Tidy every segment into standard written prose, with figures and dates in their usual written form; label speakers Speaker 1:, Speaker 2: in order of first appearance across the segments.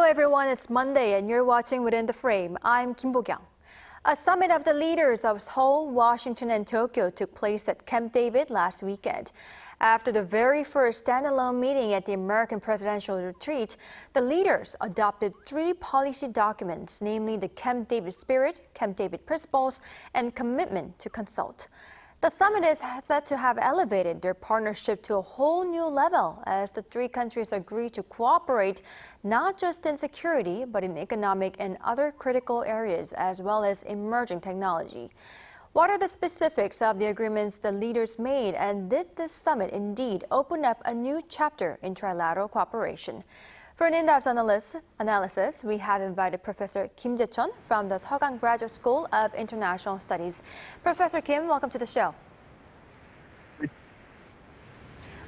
Speaker 1: everyone, it's Monday and you're watching Within the Frame. I'm Kim Bo-kyung. A summit of the leaders of Seoul, Washington and Tokyo took place at Camp David last weekend. After the very first standalone meeting at the American presidential retreat, the leaders adopted 3 policy documents, namely the Camp David Spirit, Camp David Principles, and Commitment to Consult. The summit is said to have elevated their partnership to a whole new level as the 3 countries agree to cooperate not just in security, but in economic and other critical areas, as well as emerging technology. What are the specifics of the agreements the leaders made, and did this summit indeed open up a new chapter in trilateral cooperation? For an in-depth analysis, we have invited Professor Kim Jae-chun from the Sogang Graduate School of International Studies. Professor Kim, welcome to the show.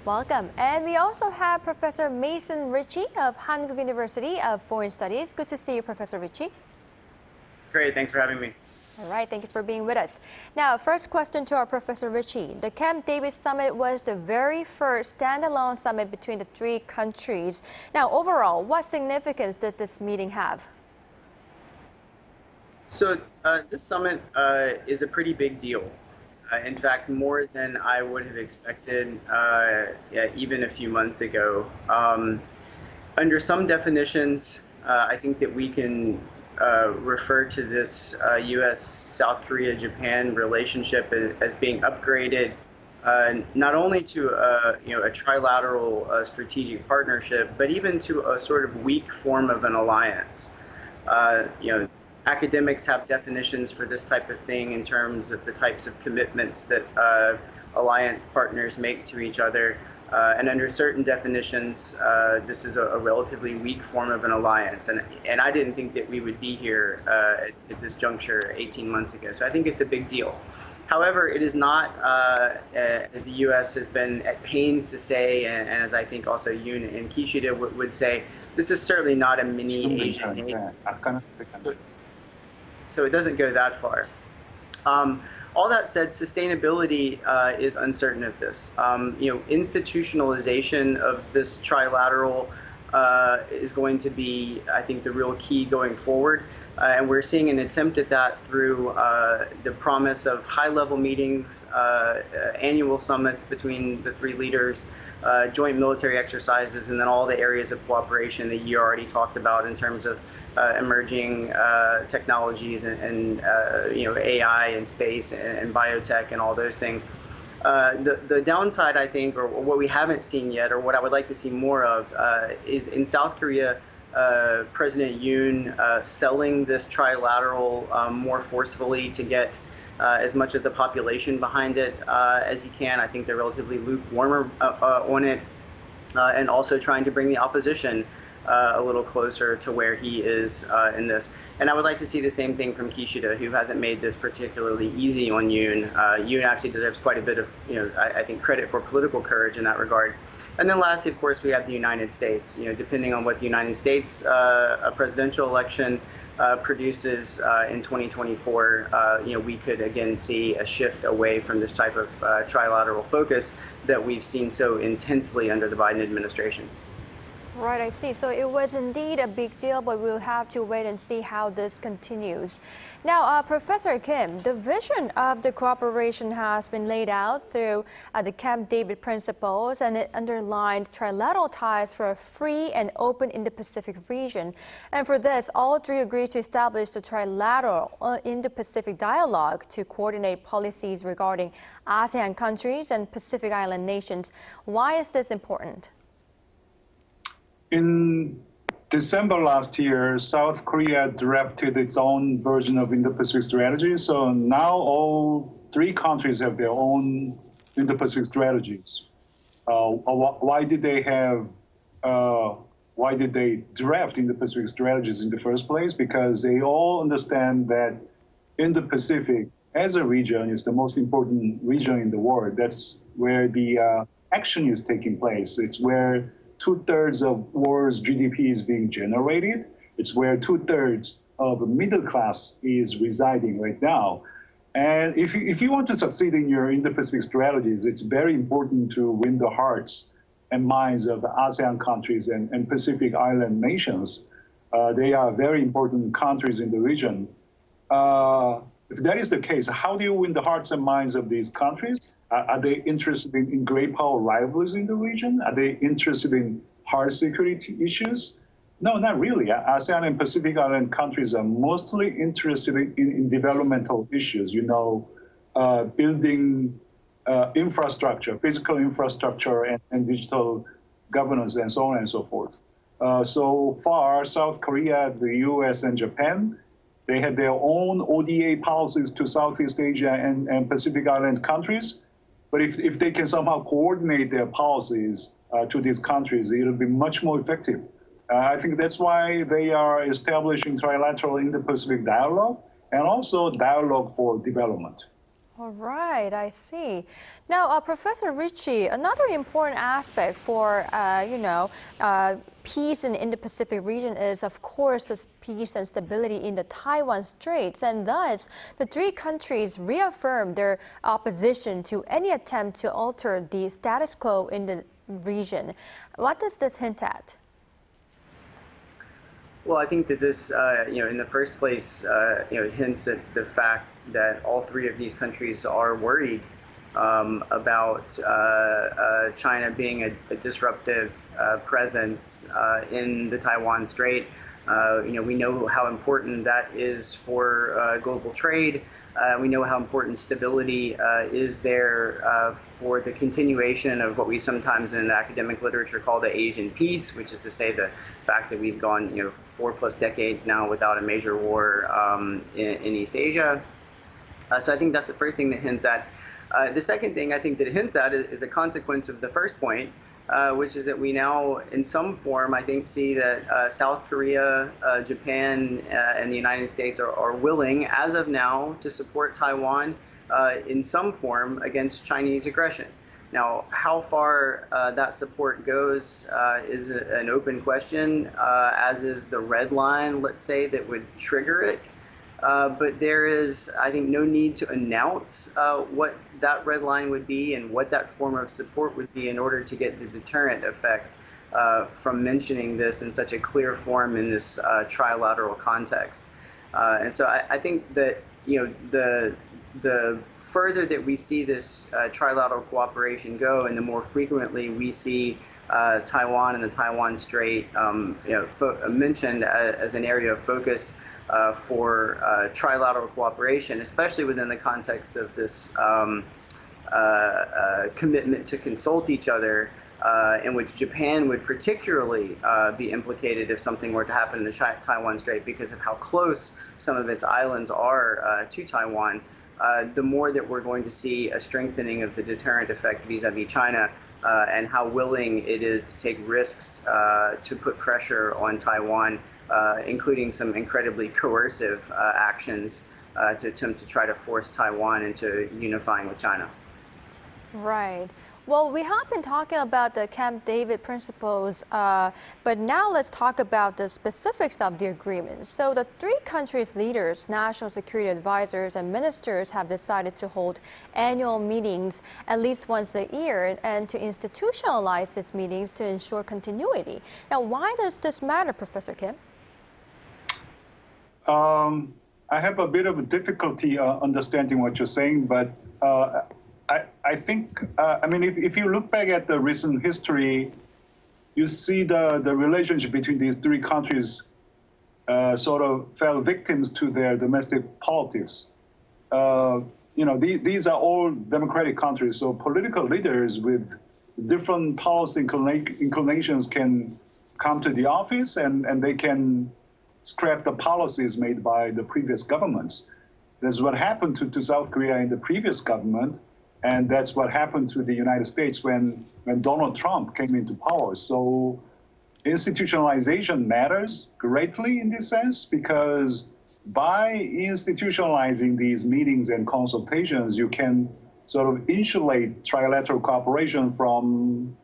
Speaker 1: Welcome. And we also have Professor Mason Ritchie of Hankuk University of Foreign Studies. Good to see you, Professor Ritchie.
Speaker 2: Great, thanks for having me.
Speaker 1: All right, thank you for being with us. Now, first question to our Professor Ritchie. The Camp David Summit was the very first standalone summit between the 3 countries. Now, overall, what significance did this meeting have?
Speaker 2: So this summit is a pretty big deal. In fact, more than I would have expected even a few months ago. Under some definitions, I think that we can refer to this U.S.-South Korea-Japan relationship as being upgraded not only to a trilateral strategic partnership, but even to a sort of weak form of an alliance. Academics have definitions for this type of thing in terms of the types of commitments that alliance partners make to each other. And under certain definitions, this is a relatively weak form of an alliance. And I didn't think that we would be here at this juncture 18 months ago. So I think it's a big deal. However, it is not, as the U.S. has been at pains to say, and as I think also Yoon and Kishida would say, this is certainly not a mini Asian nation. So it doesn't go that far. All that said, sustainability is uncertain of this. Institutionalization of this trilateral is going to be, I think, the real key going forward. And we're seeing an attempt at that through the promise of high-level meetings, annual summits between the 3 leaders, joint military exercises, and then all the areas of cooperation that you already talked about in terms of emerging technologies and AI and space and biotech and all those things. The downside, I think, or what we haven't seen yet, or what I would like to see more of, is in South Korea, President Yoon selling this trilateral more forcefully to get as much of the population behind it as he can. I think they're relatively lukewarm on it, and also trying to bring the opposition a little closer to where he is in this. And I would like to see the same thing from Kishida, who hasn't made this particularly easy on Yoon. Yoon actually deserves quite a bit of, I think, credit for political courage in that regard. And then lastly, of course, we have the United States. Depending on what the United States a presidential election produces in 2024, we could again see a shift away from this type of trilateral focus that we've seen so intensely under the Biden administration.
Speaker 1: Right, I see. So it was indeed a big deal, but we'll have to wait and see how this continues. Now, Professor Kim, the vision of the cooperation has been laid out through the Camp David Principles, and it underlined trilateral ties for a free and open Indo-Pacific region. And for this, all 3 agreed to establish the Trilateral Indo-Pacific Dialogue to coordinate policies regarding ASEAN countries and Pacific Island nations. Why is this important?
Speaker 3: In December last year, South Korea drafted its own version of Indo-Pacific strategy. So now all 3 countries have their own Indo-Pacific strategies. Why did they draft Indo-Pacific strategies in the first place? Because they all understand that Indo-Pacific as a region is the most important region in the world. That's where the action is taking place. It's where 2/3 of world's GDP is being generated. It's where 2/3 of the middle class is residing right now. And if you want to succeed in your Indo-Pacific strategies, it's very important to win the hearts and minds of the ASEAN countries and Pacific Island nations. They are very important countries in the region. If that is the case, how do you win the hearts and minds of these countries? Are they interested in great power rivalries in the region? Are they interested in hard security issues? No, not really. ASEAN and Pacific Island countries are mostly interested in developmental issues, building infrastructure, physical infrastructure, and digital governance, and so on and so forth. So far, South Korea, the US, and Japan, they had their own ODA policies to Southeast Asia and Pacific Island countries. But if they can somehow coordinate their policies to these countries, it'll be much more effective. I think that's why they are establishing Trilateral Indo-Pacific Dialogue and also Dialogue for Development.
Speaker 1: All right, I see. Now, Professor Ritchie, another important aspect for, peace in the Indo-Pacific region is, of course, this peace and stability in the Taiwan Straits. And thus, the three countries reaffirmed their opposition to any attempt to alter the status quo in the region. What does this hint at?
Speaker 2: Well, I think that this, in the first place, hints at the fact that all three of these countries are worried about China being a disruptive presence in the Taiwan Strait. We know how important that is for global trade. We know how important stability is there for the continuation of what we sometimes in academic literature call the Asian peace, which is to say the fact that we've gone 4+ decades now without a major war in East Asia. So I think that's the first thing that hints at. The second thing I think that it hints at is a consequence of the first point, which is that we now, in some form, I think, see that South Korea, Japan, and the United States are willing, as of now, to support Taiwan in some form against Chinese aggression. Now, how far that support goes is an open question, as is the red line, let's say, that would trigger it. But there is, I think, no need to announce what that red line would be and what that form of support would be in order to get the deterrent effect from mentioning this in such a clear form in this trilateral context. And so I think that the further that we see this trilateral cooperation go, and the more frequently we see Taiwan and the Taiwan Strait mentioned as an area of focus for trilateral cooperation, especially within the context of this commitment to consult each other, in which Japan would particularly be implicated if something were to happen in the Taiwan Strait because of how close some of its islands are to Taiwan. The more that we're going to see a strengthening of the deterrent effect vis-a-vis China, and how willing it is to take risks to put pressure on Taiwan, including some incredibly coercive actions to attempt to try to force Taiwan into unifying with China.
Speaker 1: Right. Well, we have been talking about the Camp David principles, but now let's talk about the specifics of the agreement. So the three countries' leaders, national security advisors, and ministers have decided to hold annual meetings at least once a year and to institutionalize these meetings to ensure continuity. Now, why does this matter, Professor Kim?
Speaker 3: I have a bit of a difficulty understanding what you're saying, but I think, if you look back at the recent history, you see the relationship between these three countries sort of fell victims to their domestic politics. These are all democratic countries, so political leaders with different policy inclinations can come to the office and they can scrap the policies made by the previous governments. That's what happened to South Korea in the previous government. And that's what happened to the United States when Donald Trump came into power. So institutionalization matters greatly in this sense, because by institutionalizing these meetings and consultations, you can sort of insulate trilateral cooperation from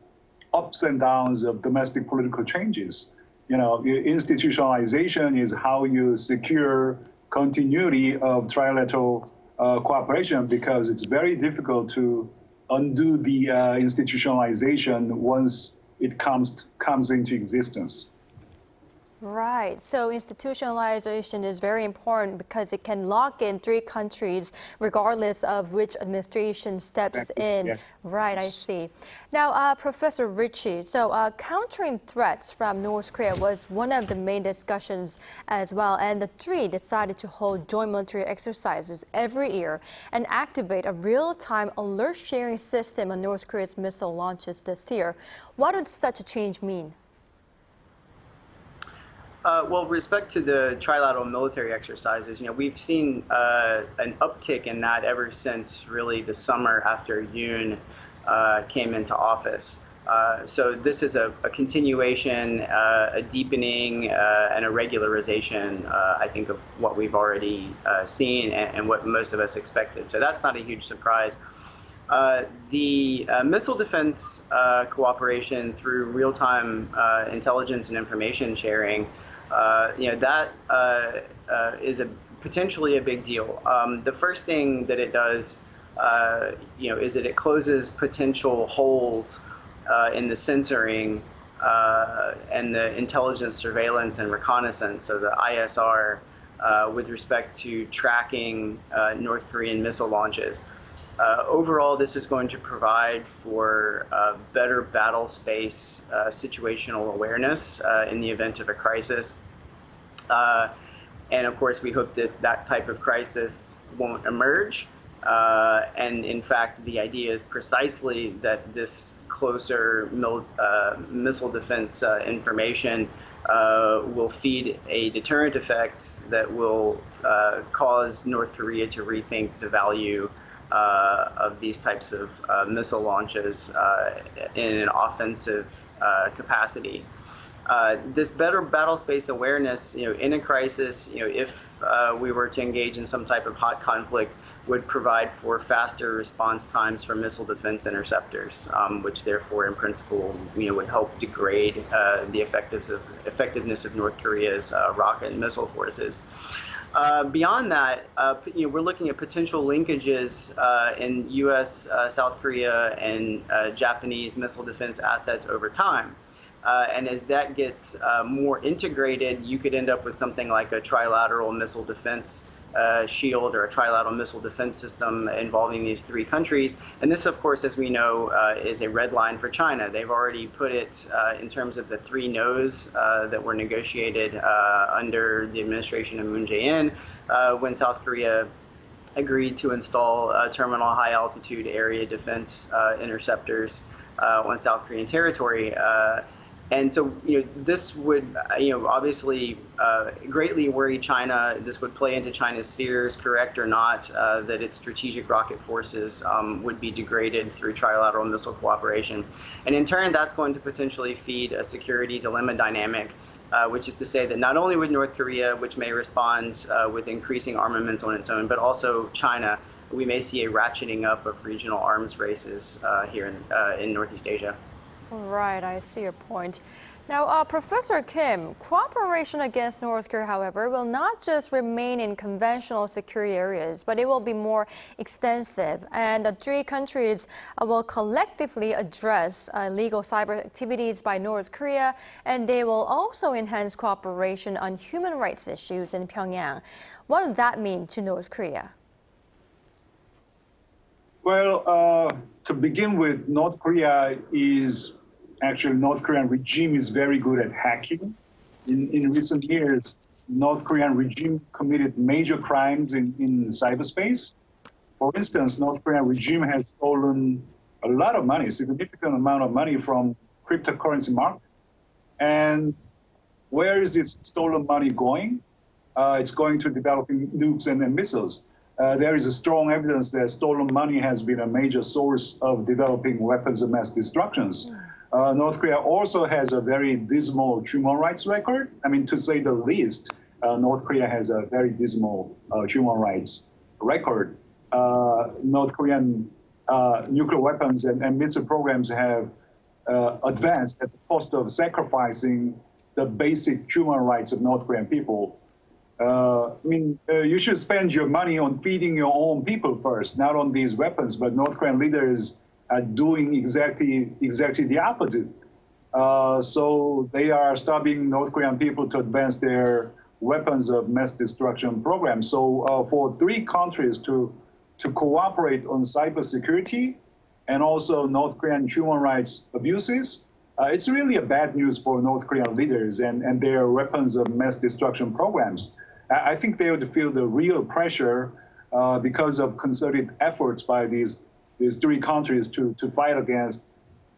Speaker 3: ups and downs of domestic political changes. Institutionalization is how you secure continuity of trilateral cooperation, because it's very difficult to undo the institutionalization once it comes into existence.
Speaker 1: Right. So institutionalization is very important because it can lock in three countries regardless of which administration steps in.
Speaker 3: Yes.
Speaker 1: Right, I see. Now, Professor Ritchie, so countering threats from North Korea was one of the main discussions as well. And the three decided to hold joint military exercises every year and activate a real-time alert sharing system on North Korea's missile launches this year. What would such a change mean?
Speaker 2: Well, with respect to the trilateral military exercises, we've seen an uptick in that ever since really the summer after Yoon came into office. So this is a continuation, a deepening, and a regularization, I think, of what we've already seen and what most of us expected. So that's not a huge surprise. The missile defense cooperation through real-time intelligence and information sharing, that is potentially a big deal. The first thing that it does, is that it closes potential holes in the censoring and the intelligence, surveillance, and reconnaissance, so the ISR, with respect to tracking North Korean missile launches. Overall, this is going to provide for better battle space situational awareness in the event of a crisis. And of course, we hope that that type of crisis won't emerge. And in fact, the idea is precisely that this closer missile defense information will feed a deterrent effect that will cause North Korea to rethink the value of these types of missile launches in an offensive capacity. This better battle space awareness, in a crisis, if we were to engage in some type of hot conflict, would provide for faster response times for missile defense interceptors, which therefore, in principle, would help degrade the effectiveness of North Korea's rocket and missile forces. Beyond that, we're looking at potential linkages in U.S., South Korea, and Japanese missile defense assets over time. And as that gets more integrated, you could end up with something like a trilateral missile defense shield or a trilateral missile defense system involving these three countries. And this, of course, as we know, is a red line for China. They've already put it in terms of the three no's that were negotiated under the administration of Moon Jae-in when South Korea agreed to install terminal high altitude area defense interceptors on South Korean territory. And so, this would, obviously greatly worry China. This would play into China's fears, correct or not, that its strategic rocket forces would be degraded through trilateral missile cooperation. And in turn, that's going to potentially feed a security dilemma dynamic, which is to say that not only would North Korea, which may respond with increasing armaments on its own, but also China, we may see a ratcheting up of regional arms races here in Northeast Asia.
Speaker 1: Right, I see your point. Now, Professor Kim, cooperation against North Korea, however, will not just remain in conventional security areas, but it will be more extensive. And the three countries will collectively address illegal cyber activities by North Korea, and they will also enhance cooperation on human rights issues in Pyongyang. What does that mean to North Korea?
Speaker 3: Well, to begin with, North Korean regime is very good at hacking. In recent years, North Korean regime committed major crimes in cyberspace. For instance, North Korean regime has stolen a lot of money, significant amount of money from cryptocurrency market. And where is this stolen money going? It's going to developing nukes and missiles. There is a strong evidence that stolen money has been a major source of developing weapons of mass destructions. North Korea also has a very dismal human rights record. I mean, to say the least, North Korea has a very dismal human rights record. North Korean nuclear weapons and missile programs have advanced at the cost of sacrificing the basic human rights of North Korean people. You should spend your money on feeding your own people first, not on these weapons. But North Korean leaders are doing exactly the opposite. So they are stopping North Korean people to advance their weapons of mass destruction program. So for three countries to cooperate on cybersecurity and also North Korean human rights abuses, it's really a bad news for North Korean leaders and their weapons of mass destruction programs. I think they would feel the real pressure because of concerted efforts by these three countries to fight against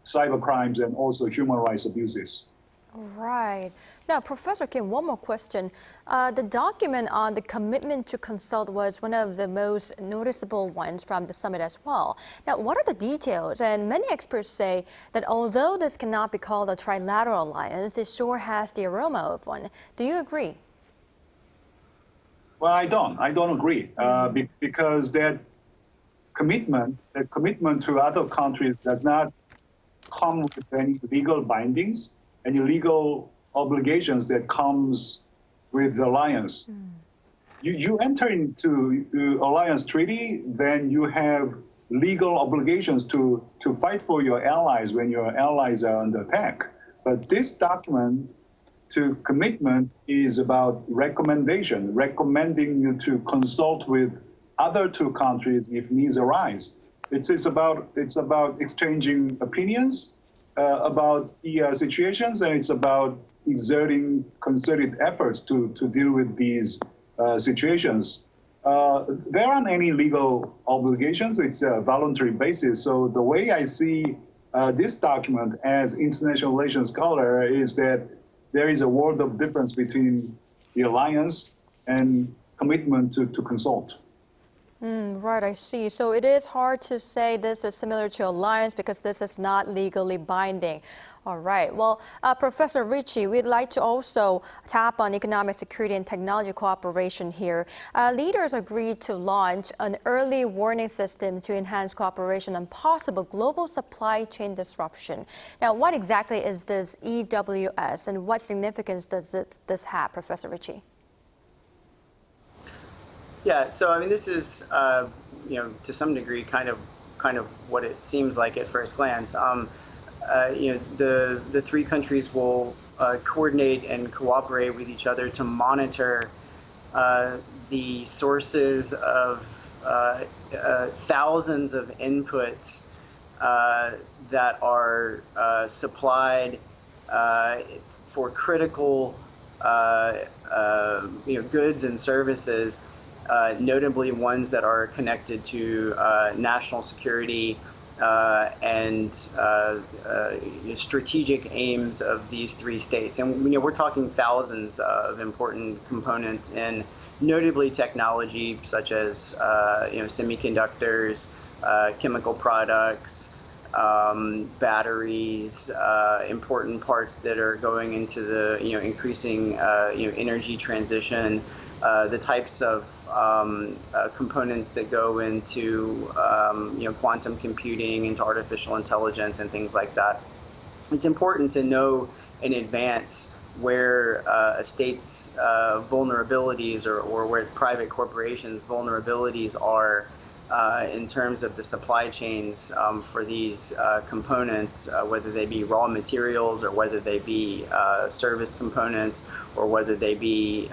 Speaker 3: cyber crimes and also human rights abuses.
Speaker 1: Right. Now, Professor Kim, one more question. The document on the commitment to consult was one of the most noticeable ones from the summit as well. Now, what are the details? And many experts say that although this cannot be called a trilateral alliance, it sure has the aroma of one. Do you agree?
Speaker 3: Well, I don't agree because that commitment to other countries does not come with any legal bindings, any legal obligations that comes with the alliance. You enter into the alliance treaty, then you have legal obligations to fight for your allies when your allies are under attack. But this document to commitment is about recommendation, recommending you to consult with other two countries if needs arise. It's about exchanging opinions about the situations, and it's about exerting concerted efforts to deal with these situations. There aren't any legal obligations. It's a voluntary basis. So the way I see this document as international relations scholar is that there is a world of difference between the alliance and commitment to consult.
Speaker 1: Right, I see. So it is hard to say this is similar to alliance because this is not legally binding. All right. Well, Professor Ritchie, we'd like to also tap on economic security and technology cooperation here. Leaders agreed to launch an early warning system to enhance cooperation on possible global supply chain disruption. Now, what exactly is this EWS and what significance does this have, Professor Ritchie?
Speaker 2: Yeah, so I mean, this is, to some degree, kind of what it seems like at first glance. The three countries will coordinate and cooperate with each other to monitor the sources of thousands of inputs that are supplied for critical, goods and services. Notably ones that are connected to national security and strategic aims of these three states. And we're talking thousands of important components in notably technology such as semiconductors, chemical products, batteries, important parts that are going into the increasing energy transition. The types of components that go into quantum computing, into artificial intelligence, and things like that. It's important to know in advance where a state's vulnerabilities or where its private corporations' vulnerabilities are in terms of the supply chains for these components, whether they be raw materials or whether they be service components or whether they be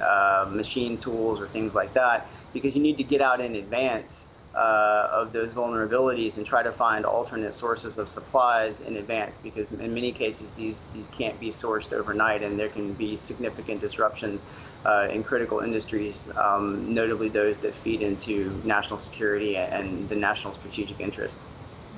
Speaker 2: machine tools or things like that, because you need to get out in advance of those vulnerabilities and try to find alternate sources of supplies in advance, because in many cases these can't be sourced overnight and there can be significant disruptions in critical industries, notably those that feed into national security and the national strategic interest.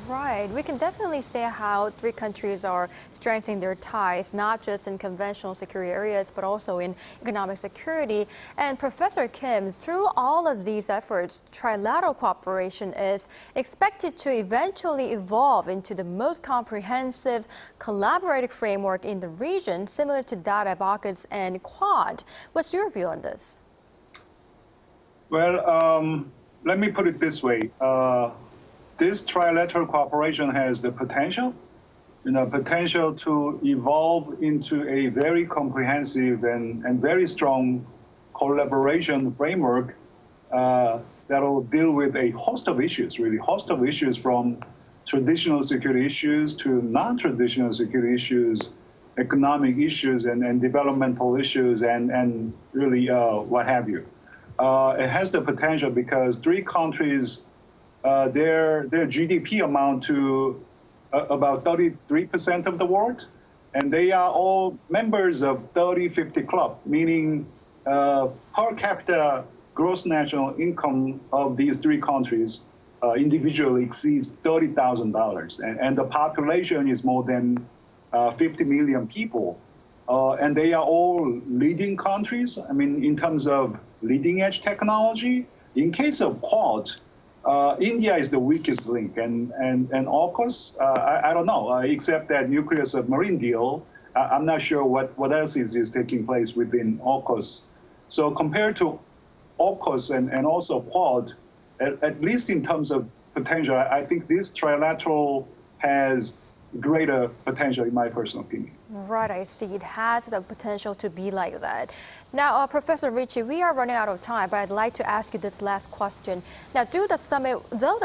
Speaker 1: Right. We can definitely say how three countries are strengthening their ties, not just in conventional security areas, but also in economic security. And Professor Kim, through all of these efforts, trilateral cooperation is expected to eventually evolve into the most comprehensive collaborative framework in the region, similar to that of AUKUS and Quad. What's your view on this?
Speaker 3: Well, let me put it this way. This trilateral cooperation has the potential to evolve into a very comprehensive and very strong collaboration framework that will deal with a host of issues, really, host of issues from traditional security issues to non-traditional security issues economic issues and developmental issues and really what have you. It has the potential because three countries, their GDP amount to about 33% of the world, and they are all members of 30-50 Club, meaning per capita gross national income of these three countries individually exceeds $30,000, and the population is more than 50 million people, and they are all leading countries. I mean, in terms of leading edge technology. In case of Quad, India is the weakest link, and AUKUS, I don't know, except that nuclear submarine deal, I'm not sure what else is taking place within AUKUS. So compared to AUKUS and also Quad, at least in terms of potential, I think this trilateral has greater potential, in my personal opinion.
Speaker 1: Right, I see. It has the potential to be like that. Now, Professor Ritchie, we are running out of time, but I'd like to ask you this last question. Now, though the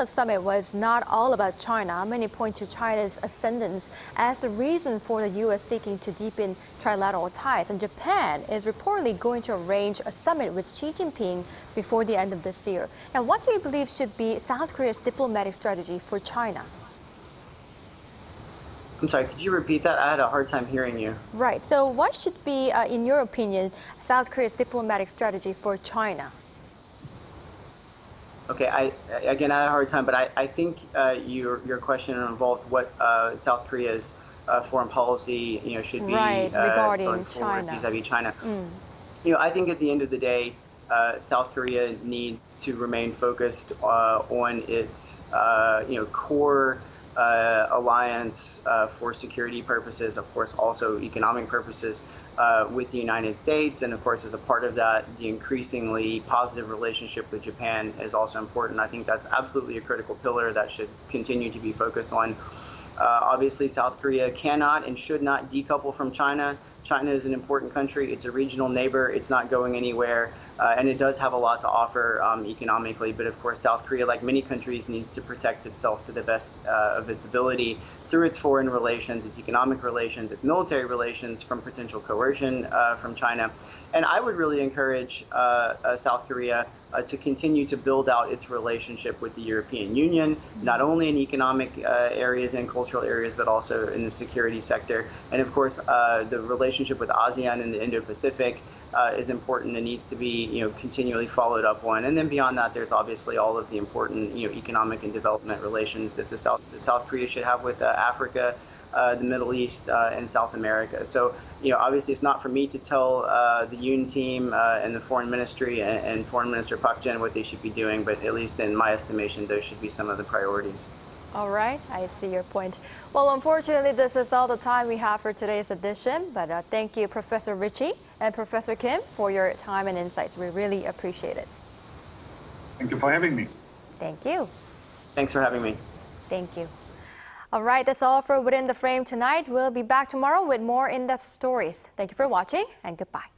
Speaker 1: summit was not all about China, many point to China's ascendance as the reason for the U.S. seeking to deepen trilateral ties. And Japan is reportedly going to arrange a summit with Xi Jinping before the end of this year. Now, what do you believe should be South Korea's diplomatic strategy for China?
Speaker 2: I'm sorry, could you repeat that? I had a hard time hearing you.
Speaker 1: Right. So what should be, in your opinion, South Korea's diplomatic strategy for China?
Speaker 2: Okay, I had a hard time, but I think your question involved what South Korea's foreign policy, should be
Speaker 1: regarding
Speaker 2: going forward
Speaker 1: China.
Speaker 2: vis-a-vis China. I think at the end of the day, South Korea needs to remain focused on its, core alliance for security purposes, of course, also economic purposes with the United States. And of course, as a part of that, the increasingly positive relationship with Japan is also important. I think that's absolutely a critical pillar that should continue to be focused on. Obviously, South Korea cannot and should not decouple from China. China is an important country. It's a regional neighbor. It's not going anywhere. And it does have a lot to offer economically. But of course, South Korea, like many countries, needs to protect itself to the best of its ability through its foreign relations, its economic relations, its military relations from potential coercion from China. And I would really encourage South Korea to continue to build out its relationship with the European Union, not only in economic areas and cultural areas, but also in the security sector. And of course, the relationship with ASEAN and the Indo-Pacific is important and needs to be, continually followed up on. And then beyond that, there's obviously all of the important, economic and development relations that the South Korea should have with Africa, the Middle East, and South America. So, obviously it's not for me to tell the Yoon team and the Foreign Ministry and Foreign Minister Park Jin what they should be doing, but at least in my estimation, those should be some of the priorities.
Speaker 1: All right, I see your point. Well, unfortunately, this is all the time we have for today's edition, but thank you, Professor Ritchie and Professor Kim, for your time and insights. We really appreciate it.
Speaker 3: Thank you for having me.
Speaker 1: Thank you.
Speaker 2: Thanks for having me.
Speaker 1: Thank you. All right, that's all for Within the Frame tonight. We'll be back tomorrow with more in-depth stories. Thank you for watching, and goodbye.